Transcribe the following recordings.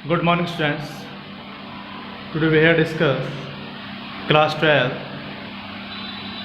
Good morning, students. Today we have discussed class 12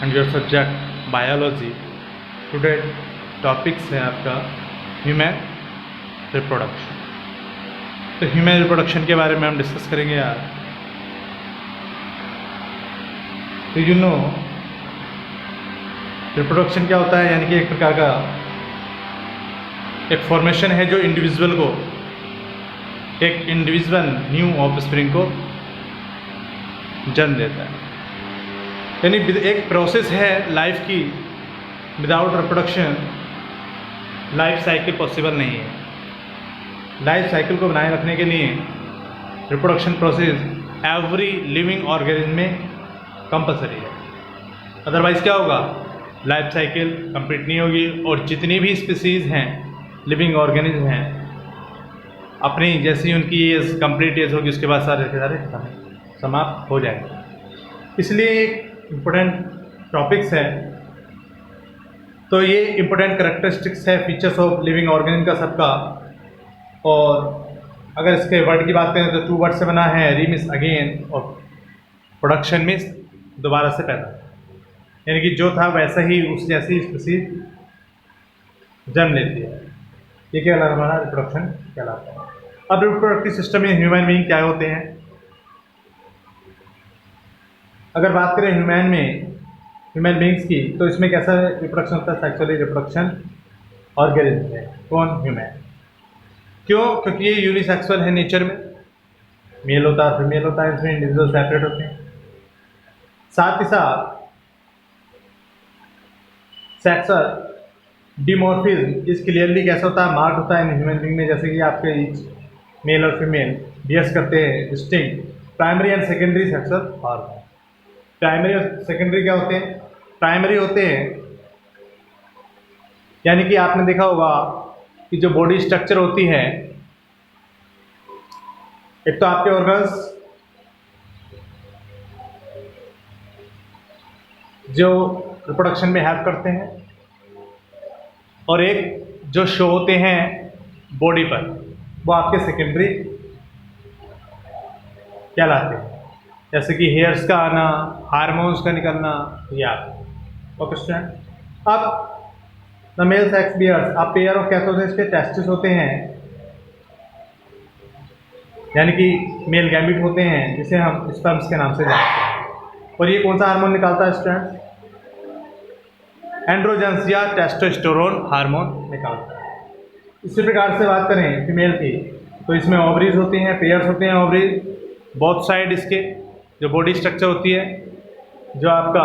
and your subject biology. Today topics है आपका human reproduction. तो human reproduction के बारे में हम डिस्कस करेंगे यार. तो रिप्रोडक्शन क्या होता है, यानी कि एक प्रकार का एक फॉर्मेशन है जो एक इंडिविजुअल न्यू ऑफस्प्रिंग को जन्म देता है. यानी एक प्रोसेस है लाइफ की. Without reproduction life cycle possible नहीं है. लाइफ साइकिल को बनाए रखने के लिए reproduction process every living organism में कंपलसरी है. अदरवाइज क्या होगा, लाइफ साइकिल कंप्लीट नहीं होगी और जितनी भी स्पीसीज़ हैं, लिविंग ऑर्गेनिज्म हैं, अपनी जैसी उनकी एज कंप्लीट एज होगी उसके बाद सारे समाप्त हो जाएंगे. इसलिए एक इम्पोर्टेंट टॉपिक्स है. तो ये इम्पोर्टेंट करेक्टरिस्टिक्स है फीचर्स ऑफ लिविंग ऑर्गेनिज्म का सबका. और अगर इसके वर्ड की बात करें तो 2 वर्ड से बना है. री मीन्स अगेन और प्रोडक्शन मीन्स दोबारा से पैदा. यानी कि जो था वैसा ही उस जैसी स्पीसीज जन्म लेती है. ये क्या कहलाता है, हमारा रिप्रोडक्शन कहलाता है. अब रिप्रोडक्टिव सिस्टम में ह्यूमन बीइंग क्या होते हैं. अगर बात करें ह्यूमन बीइंग्स की, तो इसमें कैसा रिप्रोडक्शन होता है. सेक्सुअली रिप्रोडक्शन ऑर्गेनिज्म है. कौन, ह्यूमन. क्यों? क्योंकि ये यूनिसेक्सुअल है नेचर में. मेल होता है, फीमेल होता है. इसमें इंडिविजुअल सेपरेट होते हैं. साथ ही साथ सेक्सुअल डिमॉर्फिज्म इस क्लियरली कैसा होता है, मार्क होता है ह्यूमन बीइंग में. जैसे कि आपके मेल और फीमेल बियर्स करते हैं distinct primary and secondary sexual hormone. Primary और सेकेंडरी क्या होते हैं, प्राइमरी होते हैं यानी कि आपने देखा होगा कि जो बॉडी स्ट्रक्चर होती है, एक तो आपके ऑर्गन्स जो रिप्रोडक्शन में हेल्प करते हैं, और एक जो शो होते हैं बॉडी पर, वो आपके सेकेंडरी कहलाते हैं. जैसे कि हेयर्स का आना, हार्मोन्स का निकलना, या ओके स्टूडेंट. अब द मेल सेक्स बियर्स, आप पेयर ऑफ कैसे होते हैं, इसके टेस्टिस होते हैं, यानी कि मेल गैमिट होते हैं जिसे हम स्पर्म्स के नाम से जानते हैं. और ये कौन सा हार्मोन निकालता है स्टूडेंट, एंड्रोजन्स या टेस्टोस्टेरोन हार्मोन निकालता है. इसी प्रकार से बात करें फीमेल की, तो इसमें ओवरीज होती हैं, पेयर्स होते हैं ओवरीज बोथ साइड. इसके जो बॉडी स्ट्रक्चर होती है, जो आपका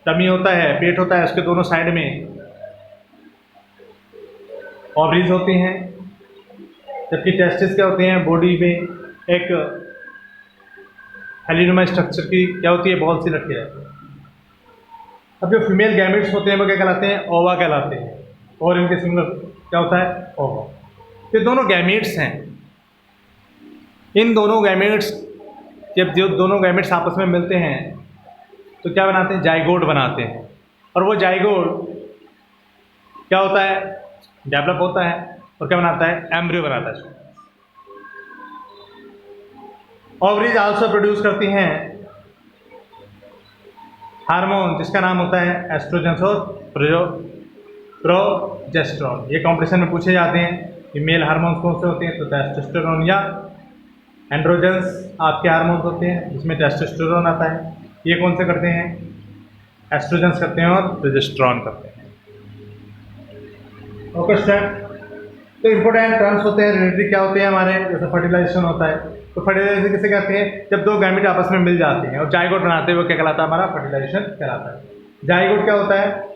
टमी होता है, पेट होता है, उसके दोनों साइड में ओवरीज होती हैं. जबकि टेस्टिस क्या होते हैं, बॉडी में एक हेलिनुमा स्ट्रक्चर की क्या होती है, बॉल सी लटकी रहती है. अब जो फीमेल गैमेट्स होते हैं वो क्या कहलाते हैं, ओवा कहलाते हैं. और इनके सिंगल क्या होता है, ओवा. ये दोनों गैमेट्स हैं. इन दोनों गैमेट्स, जब जो दोनों गैमेट्स आपस में मिलते हैं तो क्या बनाते हैं, जाइगोट बनाते हैं. और वो जाइगोट क्या होता है, डेवलप होता है और क्या बनाता है, एम्ब्रियो बनाता है. ओवरीज आल्सो प्रोड्यूस करती हैं हार्मोन जिसका नाम होता है एस्ट्रोजन और प्रोजेस्टेरोन. ये कॉम्पिटिशन में पूछे जाते हैं कि मेल हार्मोन्स कौन से होते हैं, तो टेस्टोस्टेरोन या एंड्रोजन्स आपके हार्मोन्स होते हैं जिसमें टेस्टोस्टेरोन आता है. ये कौन से करते हैं, एस्ट्रोजन्स करते हैं और प्रोजेस्टेरोन करते हैं. Okay student. तो इंपॉर्टेंट टर्म्स होते हैं रिलेटेड क्या होते हैं हमारे, जैसे फर्टिलाइजेशन होता है. तो फर्टिलाइजेशन किसे कहते हैं, जब दो गैमेट आपस में मिल जाते हैं और जाइगोट बनाते हैं, वो क्या कहलाता है, हमारा फर्टिलाइजेशन कहलाता है. जाइगोट क्या होता है,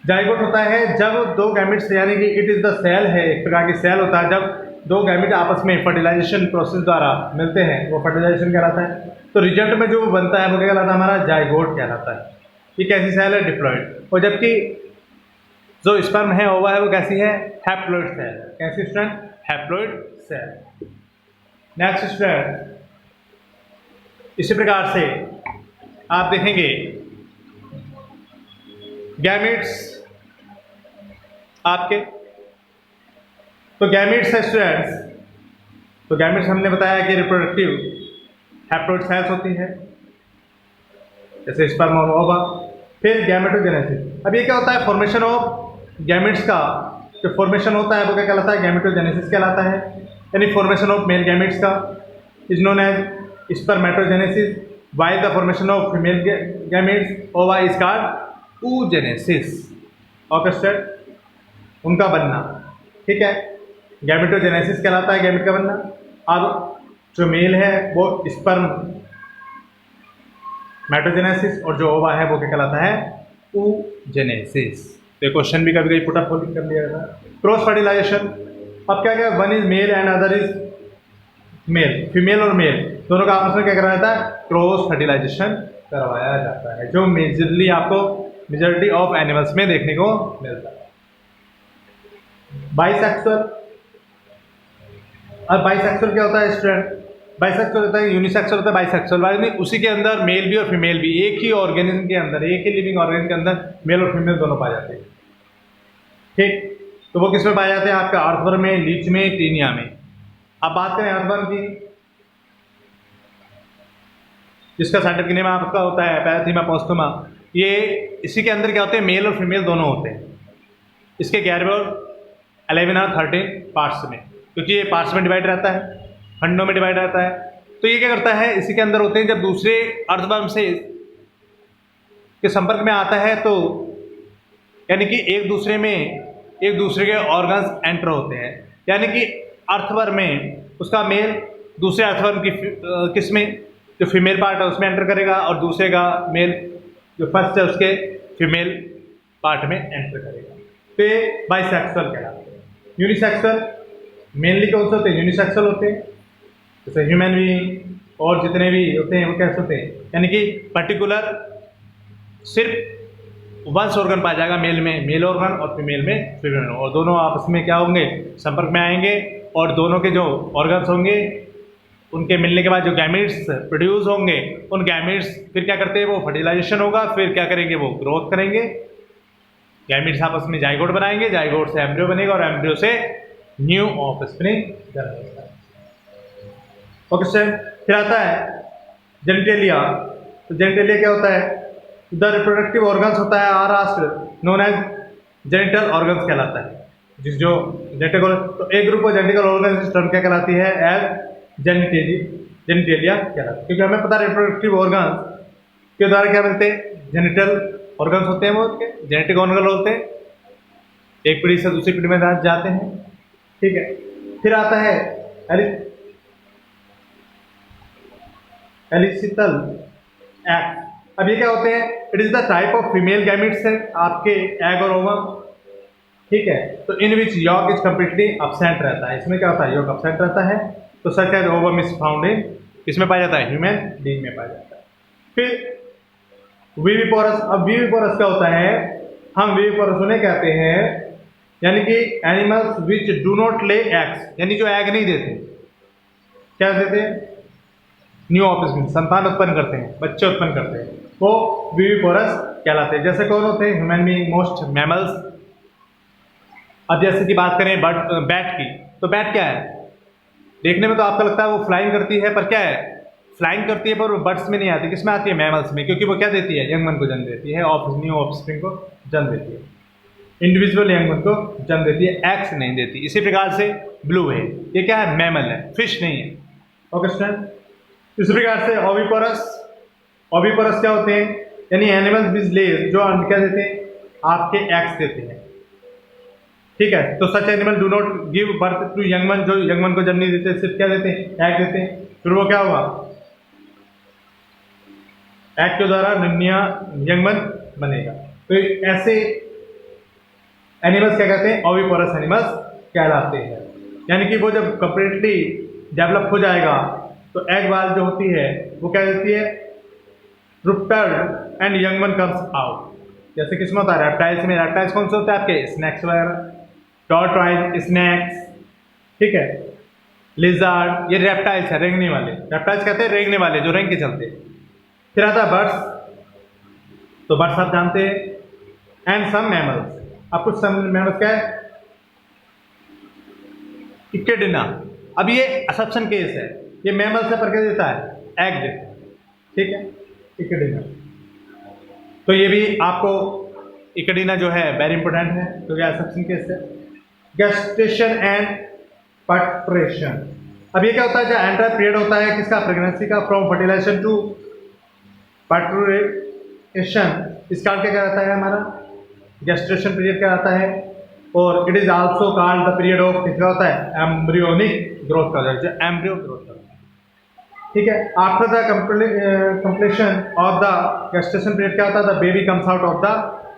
जाइगोट होता है जब दो गैमेट्स, यानी कि इट इज़ द सेल है, एक प्रकार की सेल होता है, जब दो गैमेट आपस में फर्टिलाइजेशन प्रोसेस द्वारा मिलते हैं, वो फर्टिलाइजेशन कहलाता है. तो रिजल्ट में जो बनता है वो क्या कहलाता है, हमारा जाइगोट कहलाता है. ये कैसी सेल है, डिप्लॉइड. और जबकि जो स्पर्म है, ओवा है, वो कैसी है, हैप्लॉइड सेल. कैसी student, haploid cell. Next student, इसी प्रकार से आप देखेंगे गैमेट्स आपके, तो गैमेट्स है स्टूडेंट्स तो गैमेट्स हमने बताया कि रिप्रोडक्टिव हैप्लॉइड सेल्स होती है, जैसे स्पर्म और ओवा। फिर गैमेटोजेनेसिस। अब ये क्या होता है, फॉर्मेशन ऑफ गैमेट्स का जो फॉर्मेशन होता है वो क्या कहलाता है, गैमेटोजेनेसिस कहलाता है। यानी फॉर्मेशन ऑफ मेल गैमेट्स का is known as spermatogenesis, while the formation of female gametes ova is called oogenesis। उनका बनना, ठीक है, गैमेटोजेनेसिस कहलाता है, गैमेट का बनना। अब जो मेल है वो स्पर्म मेटोजेनेसिस और जो ओवा है वो क्या कहलाता है, oogenesis। तो क्वेश्चन भी कभी कभी पुटअप कर लिया जाता है। Cross fertilisation. अब क्या क्या, one is male and other is male, female और मेल दोनों का आपस में क्या कराया जाता है, क्रॉस फर्टिलाइजेशन करवाया जाता है, जो मेजरली आपको मेजॉरिटी ऑफ एनिमल्स में देखने को मिलता है। बाइसेक्सुअल। अब बाइसेक्सुअल क्या होता है स्टूडेंट, बाइसेक्सुअल होता है, यूनिसेक्सुअल होता है, बाइसेक्सुअल वाले उसी के अंदर मेल भी और फीमेल भी, एक ही ऑर्गेनिज्म के अंदर, एक ही लिविंग ऑर्गेनिज्म के अंदर मेल और फीमेल दोनों पाए जाते हैं। ठीक, तो वो किस में पाए जाते हैं, आपका अर्थवर्म में, लीच में, टीनिया में। अब बात करें अर्थवर्म की, जिसका साइंटिफिक नेम आपका होता है पैराथीमा पोस्टोमा। ये इसी के अंदर क्या होते हैं, मेल और फीमेल दोनों होते हैं। इसके 11 और 13 पार्ट्स में, क्योंकि ये पार्ट्स में डिवाइड रहता है, खंडों में डिवाइड रहता है। तो ये क्या करता है, इसी के अंदर होते हैं, जब दूसरे अर्थवर्म से के संपर्क में आता है तो यानी कि एक दूसरे के ऑर्गन्स एंटर होते हैं। यानी कि अर्थवर्म में उसका मेल दूसरे अर्थवर्म की किसमें, जो फीमेल पार्ट है उसमें एंटर करेगा, और दूसरे का मेल जो फर्स्ट है उसके फीमेल पार्ट में एंटर करेगा। तो ये बाइसेक्सुअल कहलाते हैं। यूनिसेक्सुअल मेनली कौन से होते हैं, यूनिसेक्सुअल होते हैं, जैसे ह्यूमन बीइंग और जितने भी होते हैं वो कैसे होते हैं, यानी कि पर्टिकुलर सिर्फ वंस ऑर्गन पाया जाएगा, मेल में मेल ऑर्गन और फीमेल में फीमेल, और दोनों आपस में क्या होंगे, संपर्क में आएंगे, और दोनों के जो ऑर्गन्स होंगे उनके मिलने के बाद जो गैमेट्स प्रोड्यूस होंगे, उन गैमेट्स फिर क्या करते हैं, वो फर्टिलाइजेशन होगा, फिर क्या करेंगे, वो ग्रोथ करेंगे। गैमेट्स आपस में जाइगोट बनाएंगे, जाइगोट से एम्ब्रियो बनेगा, और एम्ब्रियो से न्यू ऑफस्प्रिंग बनेगा। ओके सर, फिर आता है जेनिटेलिया। तो जेनिटेलिया क्या होता है, द रिप्रोडक्टिव ऑर्गन्स होता है, are asked known as genital organs कहलाता है। जिस जो जेनेटिकल, तो एक group of genetical organs term क्या कहलाती है, एज जेनिटेलिया कहलाती है। क्योंकि हमें पता है रिप्रोडक्टिव ऑर्गन्स के द्वारा क्या मिलते हैं, जेनिटल ऑर्गन्स होते हैं, वो उसके जेनेटिक ऑर्गन होते हैं, एक पीढ़ी से दूसरी पीढ़ी में जाते हैं। ठीक है, फिर आता है एलिसिटल एक्ट। अब ये क्या होते हैं, it is the type of female gametes है आपके एग और ओवम, ठीक है। तो इन विच यॉक इज कम्प्लीटली एब्सेंट रहता है, इसमें क्या होता है, यॉक एब्सेंट रहता है। तो such as ovum is found in, इसमें पाया जाता है, ह्यूमन बीइंग में पाया जाता है। फिर विविपोरस। अब विविपोरस क्या होता है, हम विविपोरस उन्हें कहते हैं, यानी कि animals which do not lay eggs, यानी जो एग नहीं देते, क्या देते हैं, न्यू ऑफस्प्रिंग, संतान उत्पन्न करते हैं, बच्चे उत्पन्न करते हैं, वो विविपोरस कहलाते हैं। जैसे कौन होते हैं, ह्यूमन बीइंग, मोस्ट मैमल्स। अब जैसे कि बात करें बैट की, तो बैट क्या है, देखने में तो आपको लगता है वो फ्लाइंग करती है, पर क्या है, फ्लाइंग करती है पर वो बर्ड्स में नहीं आती, किसमें आती है, मैमल्स में, क्योंकि वो क्या देती है, यंगमन को जन्म देती है, न्यू ऑफस्प्रिंग को जन्म देती है, इंडिविजुअल यंगमन को जन्म देती है, एग्स नहीं देती। इसी प्रकार से ब्लू है, ये क्या है, मैमल है, फिश नहीं है। ओके स्टूडेंट, इस प्रकार से ओविपोरस। ओविपोरस क्या होते हैं, यानी एनिमल्स विच लेज, जो क्या देते हैं, आपके एग्स देते हैं, ठीक है। तो such animal do not give birth to young man, जो यंगमन को जन्म नहीं देते, सिर्फ क्या देते हैं, एग देते हैं। फिर वो क्या होगा, एग के द्वारा नया यंगमन बनेगा। तो ऐसे एनिमल्स क्या कहते हैं, ओविपोरस एनिमल्स कहलाते हैं। यानी कि वो जब कंप्लीटली डेवलप हो जाएगा तो एग वाल जो होती है वो क्या देती है, रुप्टर्ड एंड यंगमन कम्स आउट। जैसे किसमें होता है, रेप्टाइल्स में। रेप्टाइल्स कौन से होते हैं आपके, स्नैक्स वगैरह, टॉर्टॉइज, स्नैक्स, ठीक है, लिजार्ड, ये रेप्टाइल्स है, रेंगने वाले। रेप्टाइल्स कहते हैं रेंगने वाले, जो रेंग के चलते हैं। फिर आता है बर्ड्स। तो बर्ड्स आप जानते हैं, एंड सम मैमल्स। अब कुछ सम मैमल्स क्या है, इक्केडिना, अब ये असप्शन केस है, ये मैमल से पर क्या देता है, एग देता है, ठीक है, इक्वेडिना। तो ये भी आपको इक्वेडिना जो है वेरी इंपॉर्टेंट है, तो ये असप्शन केस है। गेस्टेशन एंड पार्टुरेशन, अब ये क्या होता है, जो एंटायर पीरियड होता है किसका, प्रेगनेंसी का, फ्रॉम फर्टिलाइजेशन टू पार्टुरेशन, इसका क्या रहता है हमारा, गेस्टेशन पीरियड क्या रहता है। और it is also called the period of, किसका होता है, एम्ब्रियोनिक ग्रोथ का, जो एम्ब्रियो ग्रोथ करता है, ठीक है। After the completion of the gestation period क्या होता है, the baby comes out of the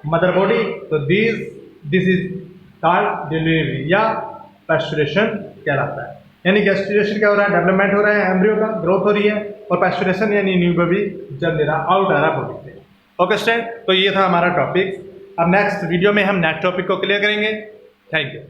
mother body, तो दिस इज कॉल्ड डिलीवरी या पैस्चुरेशन कहलाता है। यानी गेस्टेशन क्या हो रहा है, डेवलपमेंट हो रहा है, एम्ब्रियो का ग्रोथ हो रही है, और पैस्चुरेशन यानी न्यू बेबी जन्म दे रहा, आउट आ रहा बॉडी से। ओके स्टूडेंट, तो ये था हमारा टॉपिक। अब नेक्स्ट वीडियो में हम नेक्स्ट टॉपिक को क्लियर करेंगे। Thank you.